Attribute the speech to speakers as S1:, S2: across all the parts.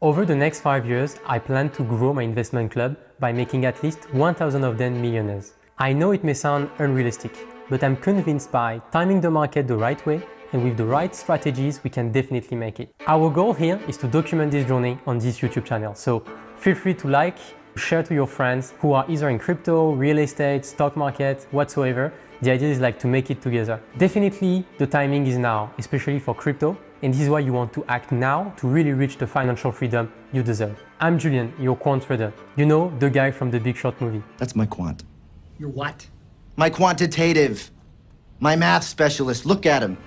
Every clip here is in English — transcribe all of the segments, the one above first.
S1: Over the next 5 years, I plan to grow my investment club by making at least 1,000 of them millionaires. I know it may sound unrealistic, but I'm convinced by timing the market the right way and with the right strategies, we can definitely make it. Our goal here is to document this journey on this YouTube channel. So feel free to like, share to your friends who are either in crypto, real estate, stock market, whatsoever. The idea is like to make it together. Definitely the timing is now, especially for crypto. And this is why you want to act now to really reach the financial freedom you deserve. I'm Julian, your quant trader. You know, the guy from the Big Short movie.
S2: That's my quant.
S3: Your what?
S2: My quantitative. My math specialist. Look at him.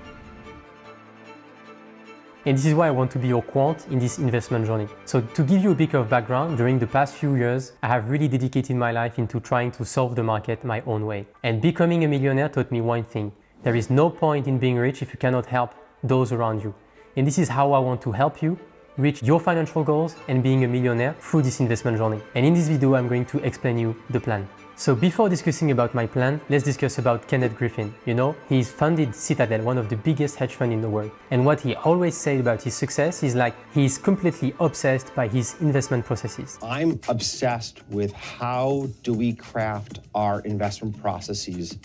S1: And this is why I want to be your quant in this investment journey. So to give you a bit of background, during the past few years, I have really dedicated my life into trying to solve the market my own way. And becoming a millionaire taught me one thing. There is no point in being rich if you cannot help those around you. And this is how I want to help you reach your financial goals and being a millionaire through this investment journey. And in this video, I'm going to explain you the plan. So before discussing about my plan, let's discuss about Kenneth Griffin. You know, he's founded Citadel, one of the biggest hedge funds in the world. And what he always said about his success is like he's completely obsessed by his investment processes.
S4: I'm obsessed with how do we craft our investment processes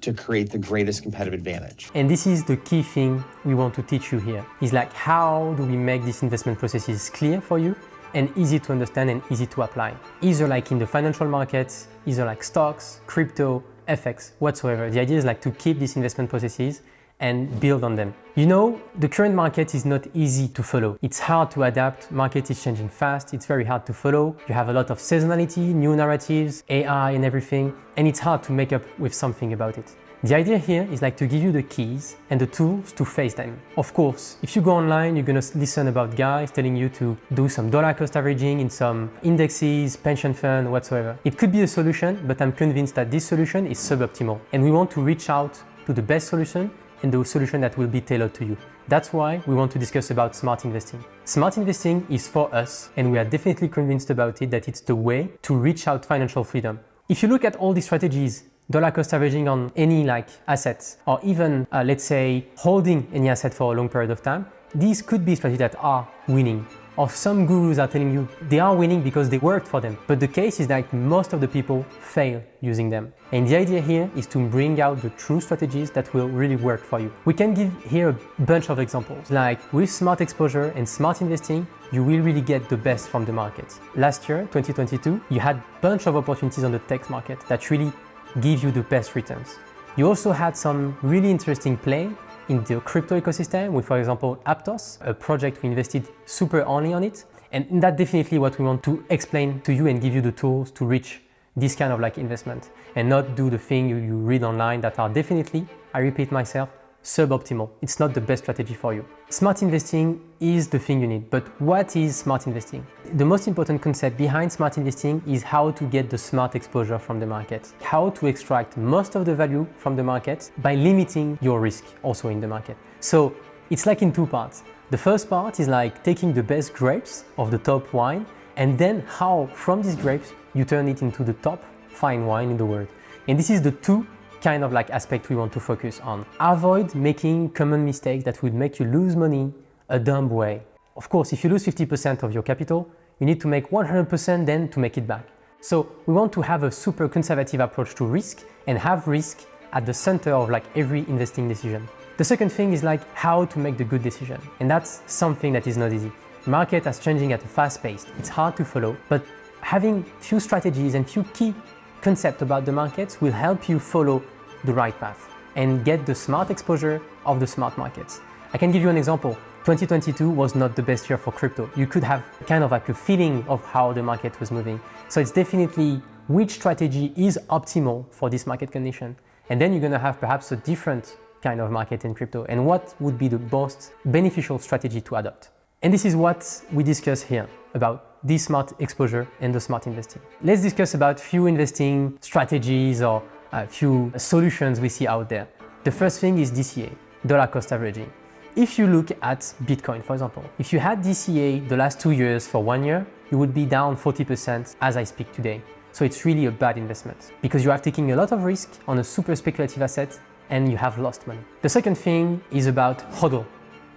S4: to create the greatest competitive advantage.
S1: And this is the key thing we want to teach you here. Is like how do we make these investment processes clear for you and easy to understand and easy to apply. Either like in the financial markets, either like stocks, crypto, FX, whatsoever. The idea is like to keep these investment processes and build on them. You know, the current market is not easy to follow. It's hard to adapt, market is changing fast, it's very hard to follow. You have a lot of seasonality, new narratives, AI and everything, and it's hard to make up with something about it. The idea here is like to give you the keys and the tools to face them. Of course, if you go online, you're gonna listen about guys telling you to do some dollar cost averaging in some indexes, pension fund, whatsoever. It could be a solution, but I'm convinced that this solution is suboptimal. And we want to reach out to the best solution and the solution that will be tailored to you. That's why we want to discuss about smart investing. Smart investing is for us, and we are definitely convinced about it that it's the way to reach out financial freedom. If you look at all these strategies, dollar cost averaging on any like assets, or even let's say holding any asset for a long period of time, these could be strategies that are winning. Or some gurus are telling you they are winning because they worked for them. But the case is that most of the people fail using them. And the idea here is to bring out the true strategies that will really work for you. We can give here a bunch of examples. Like with smart exposure and smart investing, you will really get the best from the market. Last year, 2022, you had a bunch of opportunities on the tech market that really give you the best returns. You also had some really interesting play in the crypto ecosystem with, for example, Aptos, a project we invested super early on it. And that's definitely what we want to explain to you and give you the tools to reach this kind of like investment and not do the thing you read online that are definitely, I repeat myself, suboptimal. It's not the best strategy for you. Smart investing is the thing you need, but what is smart investing? The most important concept behind smart investing is how to get the smart exposure from the market, how to extract most of the value from the market by limiting your risk also in the market. So it's like in two parts. The first part is like taking the best grapes of the top wine and then how from these grapes you turn it into the top fine wine in the world. And this is the two kind of like aspect we want to focus on. Avoid making common mistakes that would make you lose money a dumb way. Of course, if you lose 50% of your capital, you need to make 100% then to make it back. So we want to have a super conservative approach to risk and have risk at the center of like every investing decision. The second thing is like how to make the good decision. And that's something that is not easy. Market is changing at a fast pace. It's hard to follow, but having few strategies and few key concepts about the markets will help you follow the right path and get the smart exposure of the smart markets. I can give you an example. 2022 was not the best year for crypto. You could have kind of like a feeling of how the market was moving. So it's definitely which strategy is optimal for this market condition. And then you're gonna have perhaps a different kind of market in crypto and what would be the most beneficial strategy to adopt. And this is what we discuss here about this smart exposure and the smart investing. Let's discuss about few investing strategies or a few solutions we see out there. The first thing is DCA, dollar cost averaging. If you look at Bitcoin, for example, if you had DCA the last 2 years for 1 year, you would be down 40% as I speak today. So it's really a bad investment because you are taking a lot of risk on a super speculative asset and you have lost money. The second thing is about HODL.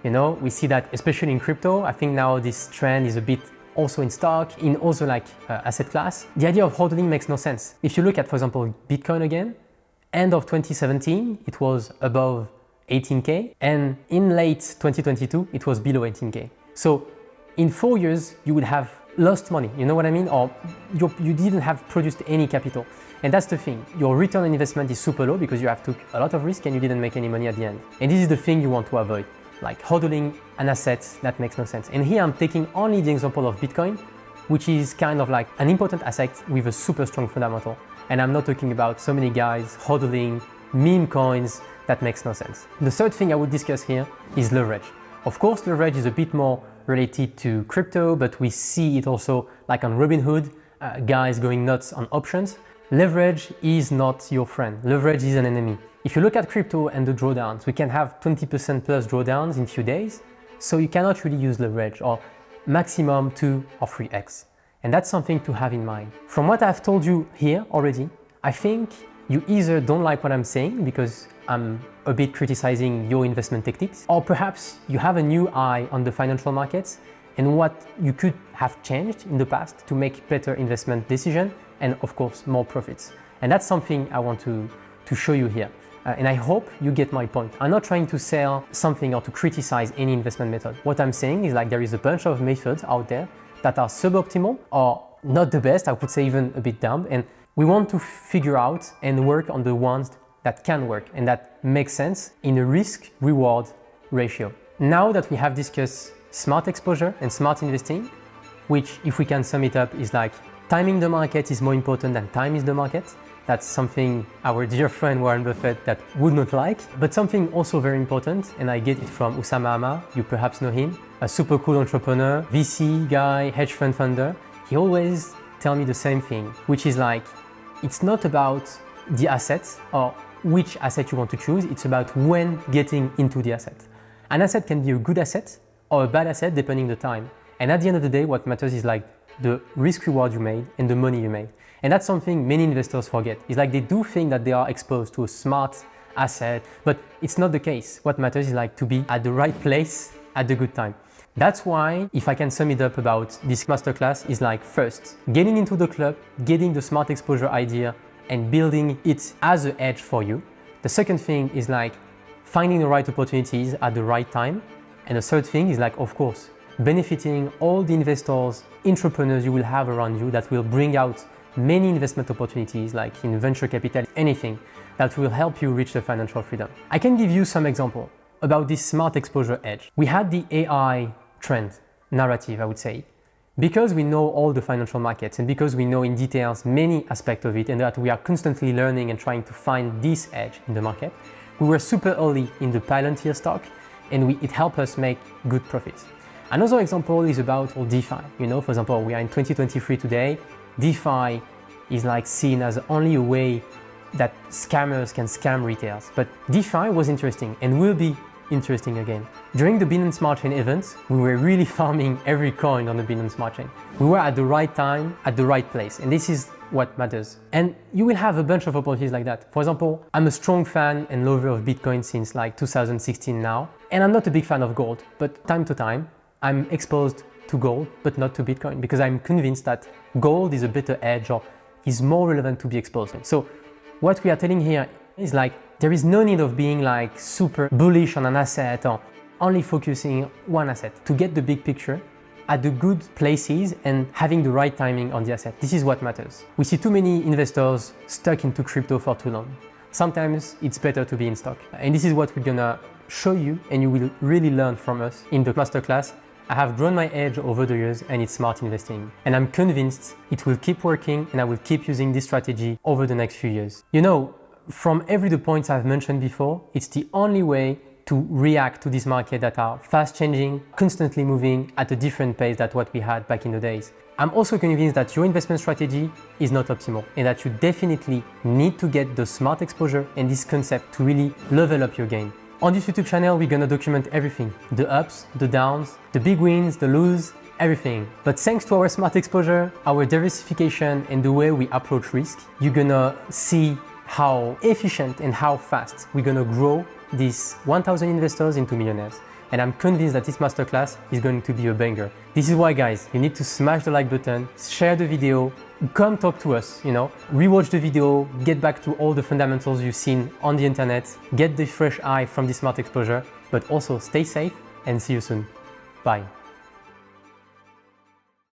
S1: You know, we see that especially in crypto. I think now this trend is a bit also in stock, in also like asset class. The idea of hodling makes no sense. If you look at, for example, Bitcoin again, end of 2017, it was above 18K, and in late 2022, it was below 18K. So in 4 years, you would have lost money, you know what I mean? Or you didn't have produced any capital. And that's the thing, your return on investment is super low because you have took a lot of risk and you didn't make any money at the end. And this is the thing you want to avoid, like hodling an asset that makes no sense. And here I'm taking only the example of Bitcoin, which is kind of like an important asset with a super strong fundamental. And I'm not talking about so many guys hodling meme coins that makes no sense. The third thing I would discuss here is leverage. Of course, leverage is a bit more related to crypto, but we see it also like on Robinhood, guys going nuts on options. Leverage is not your friend. Leverage is an enemy. If you look at crypto and the drawdowns, we can have 20% plus drawdowns in few days. So you cannot really use leverage, or maximum 2 or 3x. And that's something to have in mind. From what I've told you here already, I think you either don't like what I'm saying because I'm a bit criticizing your investment techniques, or perhaps you have a new eye on the financial markets and what you could have changed in the past to make better investment decisions and of course more profits. And that's something I want to show you here. And I hope you get my point. I'm not trying to sell something or to criticize any investment method. What I'm saying is like there is a bunch of methods out there that are suboptimal or not the best, I would say even a bit dumb. And we want to figure out and work on the ones that can work and that make sense in a risk-reward ratio. Now that we have discussed smart exposure and smart investing, which if we can sum it up is like timing the market is more important than time is the market. That's something our dear friend Warren Buffett that would not like, but something also very important, and I get it from Usama Amar, you perhaps know him, a super cool entrepreneur, VC guy, hedge fund funder. He always tell me the same thing, which is like, it's not about the asset or which asset you want to choose, it's about when getting into the asset. An asset can be a good asset or a bad asset depending on the time. And at the end of the day, what matters is like the risk reward you made and the money you made. And that's something many investors forget. It's like they do think that they are exposed to a smart asset, but it's not the case. What matters is like to be at the right place at the good time. That's why, if I can sum it up about this masterclass, is like first, getting into the club, getting the smart exposure idea and building it as an edge for you. The second thing is like finding the right opportunities at the right time. And the third thing is like, of course, benefiting all the investors, entrepreneurs you will have around you that will bring out many investment opportunities like in venture capital, anything that will help you reach the financial freedom. I can give you some example about this smart exposure edge. We had the AI trend narrative, I would say, because we know all the financial markets and because we know in details many aspects of it and that we are constantly learning and trying to find this edge in the market. We were super early in the Palantir stock and it helped us make good profits. Another example is about DeFi. You know, for example, we are in 2023 today. DeFi is like seen as only a way that scammers can scam retailers. But DeFi was interesting and will be interesting again. During the Binance Smart Chain events, we were really farming every coin on the Binance Smart Chain. We were at the right time, at the right place, and this is what matters. And you will have a bunch of opportunities like that. For example, I'm a strong fan and lover of Bitcoin since like 2016 now, and I'm not a big fan of gold, but time to time, I'm exposed to gold, but not to Bitcoin, because I'm convinced that gold is a better edge or is more relevant to be exposed. So what we are telling here is like, there is no need of being like super bullish on an asset or only focusing one asset to get the big picture at the good places and having the right timing on the asset. This is what matters. We see too many investors stuck into crypto for too long. Sometimes it's better to be in stock. And this is what we're gonna show you, and you will really learn from us in the masterclass. I have grown my edge over the years and it's smart investing. And I'm convinced it will keep working and I will keep using this strategy over the next few years. You know, from the points I've mentioned before, it's the only way to react to this market that are fast changing, constantly moving at a different pace than what we had back in the days. I'm also convinced that your investment strategy is not optimal and that you definitely need to get the smart exposure and this concept to really level up your game. On this YouTube channel, we're gonna document everything, the ups, the downs, the big wins, the lose, everything. But thanks to our smart exposure, our diversification and the way we approach risk, you're gonna see how efficient and how fast we're gonna grow these 1,000 investors into millionaires. and I'm convinced that this masterclass is going to be a banger. This is why, guys, you need to smash the like button, share the video, come talk to us, rewatch the video, get back to all the fundamentals you've seen on the internet, get the fresh eye from the smart exposure, but also stay safe and see you soon. Bye.